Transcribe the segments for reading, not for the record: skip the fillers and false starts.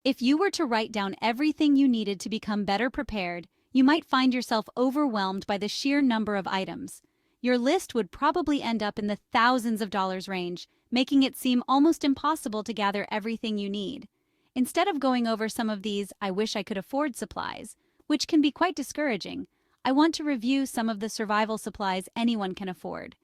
If you were to write down everything you needed to become better prepared, you might find yourself overwhelmed by the sheer number of items. Your list would probably end up in the thousands of dollars range, making it seem almost impossible to gather everything you need. Instead of going over some of these "I wish I could afford" supplies, which can be quite discouraging, I want to review some of the survival supplies anyone can afford.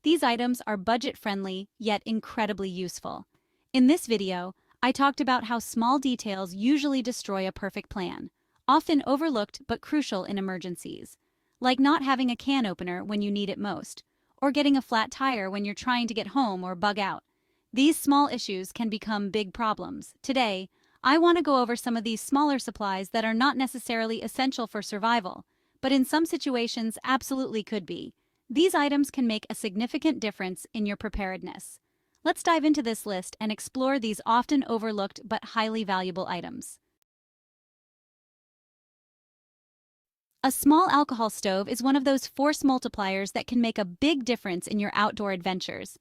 These items are budget-friendly, yet incredibly useful. In this video, I talked about how small details usually destroy a perfect plan, often overlooked but crucial in emergencies, like not having a can opener when you need it most, or getting a flat tire when you're trying to get home or bug out. These small issues can become big problems. Today, I want to go over some of these smaller supplies that are not necessarily essential for survival, but in some situations absolutely could be. These items can make a significant difference in your preparedness. Let's dive into this list and explore these often overlooked but highly valuable items. A small alcohol stove is one of those force multipliers that can make a big difference in your outdoor adventures.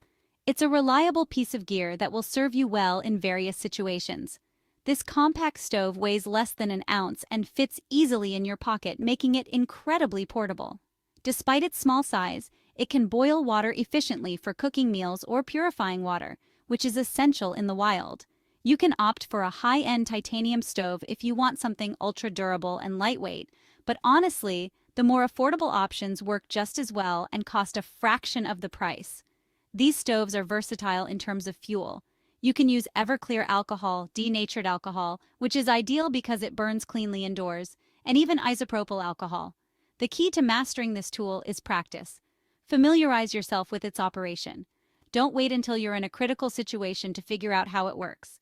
It's a reliable piece of gear that will serve you well in various situations. This compact stove weighs less than an ounce and fits easily in your pocket, making it incredibly portable. Despite its small size, it can boil water efficiently for cooking meals or purifying water, which is essential in the wild. You can opt for a high-end titanium stove if you want something ultra-durable and lightweight, but honestly, the more affordable options work just as well and cost a fraction of the price. These stoves are versatile in terms of fuel. You can use Everclear alcohol, denatured alcohol, which is ideal because it burns cleanly indoors, and even isopropyl alcohol. The key to mastering this tool is practice. Familiarize yourself with its operation. Don't wait until you're in a critical situation to figure out how it works.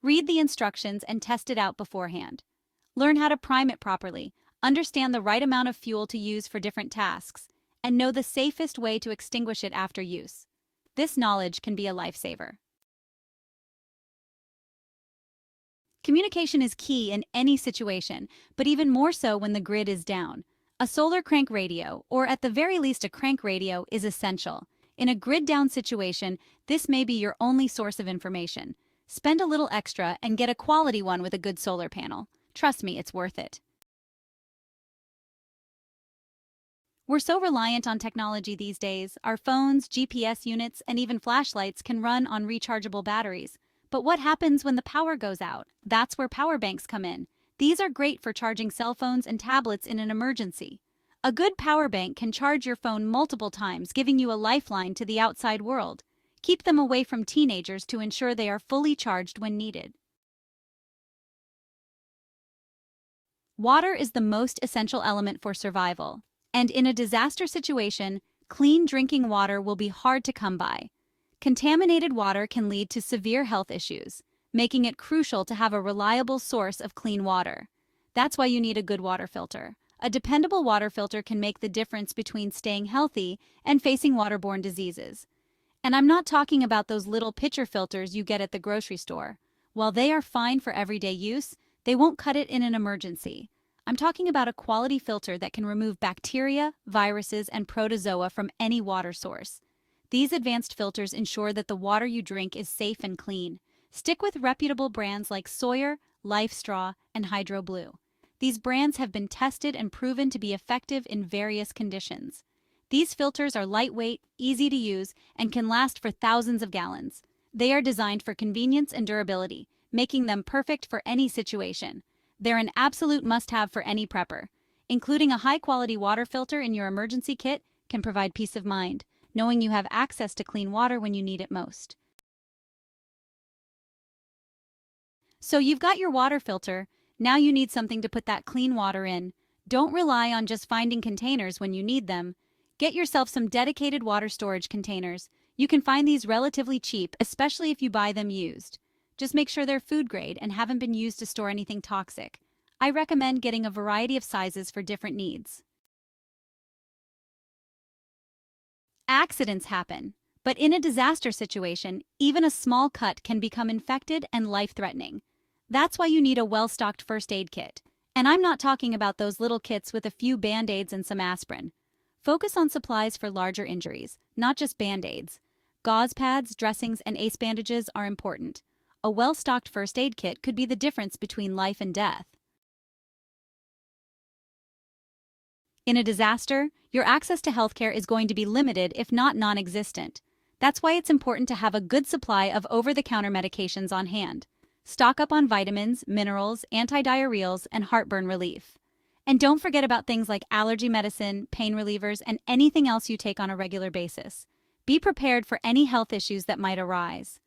Read the instructions and test it out beforehand. Learn how to prime it properly, understand the right amount of fuel to use for different tasks, and know the safest way to extinguish it after use. This knowledge can be a lifesaver. Communication is key in any situation, but even more so when the grid is down. A solar crank radio, or at the very least a crank radio, is essential. In a grid-down situation, this may be your only source of information. Spend a little extra and get a quality one with a good solar panel. Trust me, it's worth it. We're so reliant on technology these days. Our phones, GPS units, and even flashlights can run on rechargeable batteries. But what happens when the power goes out? That's where power banks come in. These are great for charging cell phones and tablets in an emergency. A good power bank can charge your phone multiple times, giving you a lifeline to the outside world. Keep them away from teenagers to ensure they are fully charged when needed. Water is the most essential element for survival, and in a disaster situation, clean drinking water will be hard to come by. Contaminated water can lead to severe health issues, making it crucial to have a reliable source of clean water. That's why you need a good water filter. A dependable water filter can make the difference between staying healthy and facing waterborne diseases. And I'm not talking about those little pitcher filters you get at the grocery store. While they are fine for everyday use, they won't cut it in an emergency. I'm talking about a quality filter that can remove bacteria, viruses, and protozoa from any water source. These advanced filters ensure that the water you drink is safe and clean. Stick with reputable brands like Sawyer, Life Straw, and Hydro Blue. These brands have been tested and proven to be effective in various conditions. These filters are lightweight, easy to use, and can last for thousands of gallons. They are designed for convenience and durability, making them perfect for any situation. They're an absolute must-have for any prepper. Including a high-quality water filter in your emergency kit can provide peace of mind, knowing you have access to clean water when you need it most. So you've got your water filter. Now you need something to put that clean water in. Don't rely on just finding containers when you need them. Get yourself some dedicated water storage containers. You can find these relatively cheap, especially if you buy them used. Just make sure they're food grade and haven't been used to store anything toxic. I recommend getting a variety of sizes for different needs. Accidents happen, but in a disaster situation, even a small cut can become infected and life-threatening. That's why you need a well-stocked first aid kit. And I'm not talking about those little kits with a few Band-Aids and some aspirin. Focus on supplies for larger injuries, not just Band-Aids. Gauze pads, dressings, and ace bandages are important. a well-stocked first aid kit could be the difference between life and death. In a disaster, your access to healthcare is going to be limited, if not non-existent. That's why it's important to have a good supply of over-the-counter medications on hand. Stock up on vitamins, minerals, antidiarrheals, and heartburn relief. And don't forget about things like allergy medicine, pain relievers, and anything else you take on a regular basis. Be prepared for any health issues that might arise.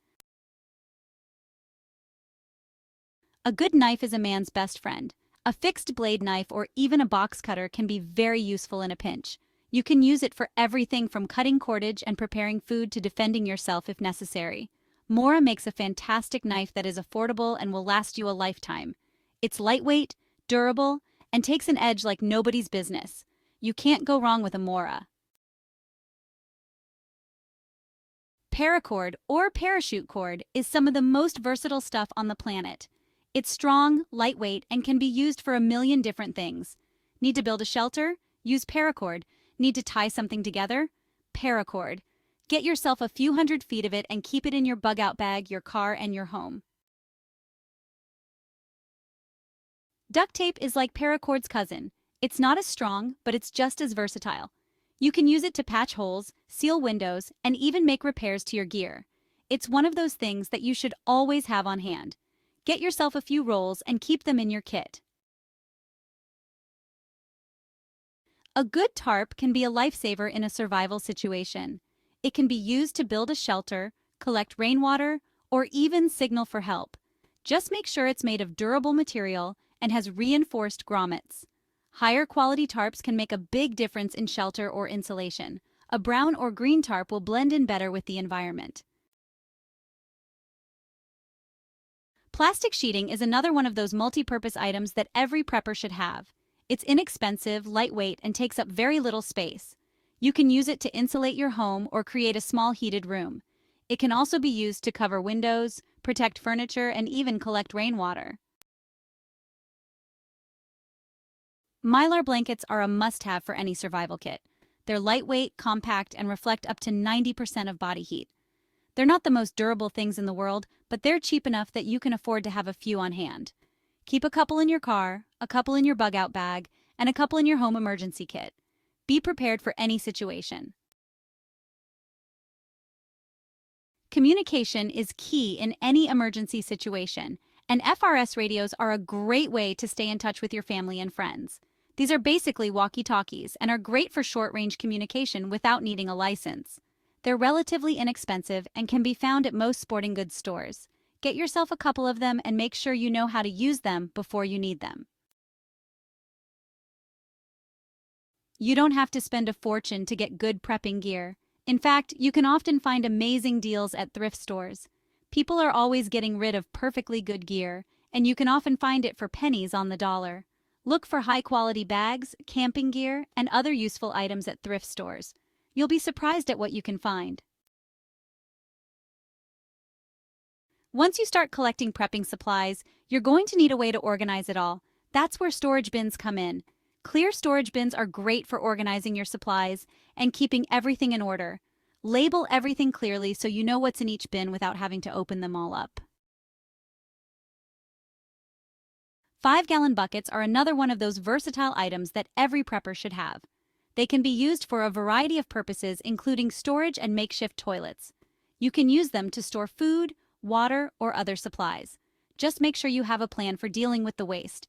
A good knife is a man's best friend. A fixed blade knife or even a box cutter can be very useful in a pinch. You can use it for everything from cutting cordage and preparing food to defending yourself if necessary. Mora makes a fantastic knife that is affordable and will last you a lifetime. It's lightweight, durable, and takes an edge like nobody's business. You can't go wrong with a Mora. Paracord, or parachute cord, is some of the most versatile stuff on the planet. It's strong, lightweight, and can be used for a million different things. Need to build a shelter? Use paracord. Need to tie something together? Paracord. Get yourself a few hundred feet of it and keep it in your bug-out bag, your car, and your home. Duct tape is like paracord's cousin. It's not as strong, but it's just as versatile. You can use it to patch holes, seal windows, and even make repairs to your gear. It's one of those things that you should always have on hand. Get yourself a few rolls and keep them in your kit. A good tarp can be a lifesaver in a survival situation. It can be used to build a shelter, collect rainwater, or even signal for help. Just make sure it's made of durable material and has reinforced grommets. Higher quality tarps can make a big difference in shelter or insulation. A brown or green tarp will blend in better with the environment. Plastic sheeting is another one of those multi-purpose items that every prepper should have. It's inexpensive, lightweight, and takes up very little space. You can use it to insulate your home or create a small heated room. It can also be used to cover windows, protect furniture, and even collect rainwater. Mylar blankets are a must-have for any survival kit. They're lightweight, compact, and reflect up to 90% of body heat. They're not the most durable things in the world, but they're cheap enough that you can afford to have a few on hand. Keep a couple in your car, a couple in your bug-out bag, and a couple in your home emergency kit. Be prepared for any situation. Communication is key in any emergency situation, and FRS radios are a great way to stay in touch with your family and friends. These are basically walkie-talkies and are great for short-range communication without needing a license. They're relatively inexpensive and can be found at most sporting goods stores. Get yourself a couple of them and make sure you know how to use them before you need them. You don't have to spend a fortune to get good prepping gear. In fact, you can often find amazing deals at thrift stores. People are always getting rid of perfectly good gear, and you can often find it for pennies on the dollar. Look for high-quality bags, camping gear, and other useful items at thrift stores. You'll be surprised at what you can find. Once you start collecting prepping supplies, you're going to need a way to organize it all. That's where storage bins come in. Clear storage bins are great for organizing your supplies and keeping everything in order. Label everything clearly so you know what's in each bin without having to open them all up. 5-gallon buckets are another one of those versatile items that every prepper should have. They can be used for a variety of purposes, including storage and makeshift toilets. You can use them to store food, water, or other supplies. Just make sure you have a plan for dealing with the waste.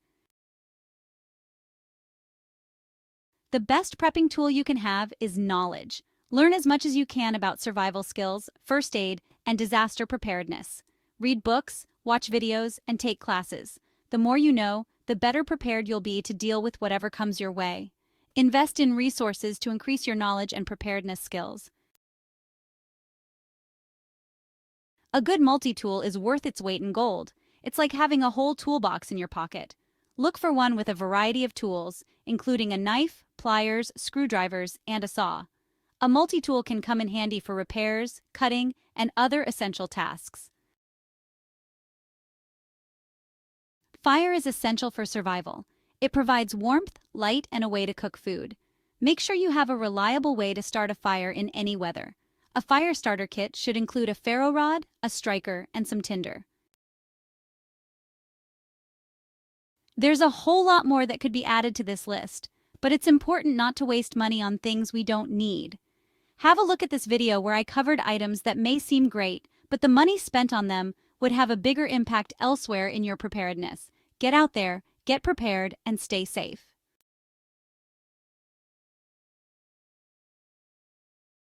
The best prepping tool you can have is knowledge. Learn as much as you can about survival skills, first aid, and disaster preparedness. Read books, watch videos, and take classes. The more you know, the better prepared you'll be to deal with whatever comes your way. Invest in resources to increase your knowledge and preparedness skills. A good multi-tool is worth its weight in gold. It's like having a whole toolbox in your pocket. Look for one with a variety of tools, including a knife, pliers, screwdrivers, and a saw. A multi-tool can come in handy for repairs, cutting, and other essential tasks. Fire is essential for survival. It provides warmth, light, and a way to cook food. Make sure you have a reliable way to start a fire in any weather. A fire starter kit should include a ferro rod, a striker, and some tinder. There's a whole lot more that could be added to this list, but it's important not to waste money on things we don't need. Have a look at this video where I covered items that may seem great, but the money spent on them would have a bigger impact elsewhere in your preparedness. Get out there, get prepared, and stay safe.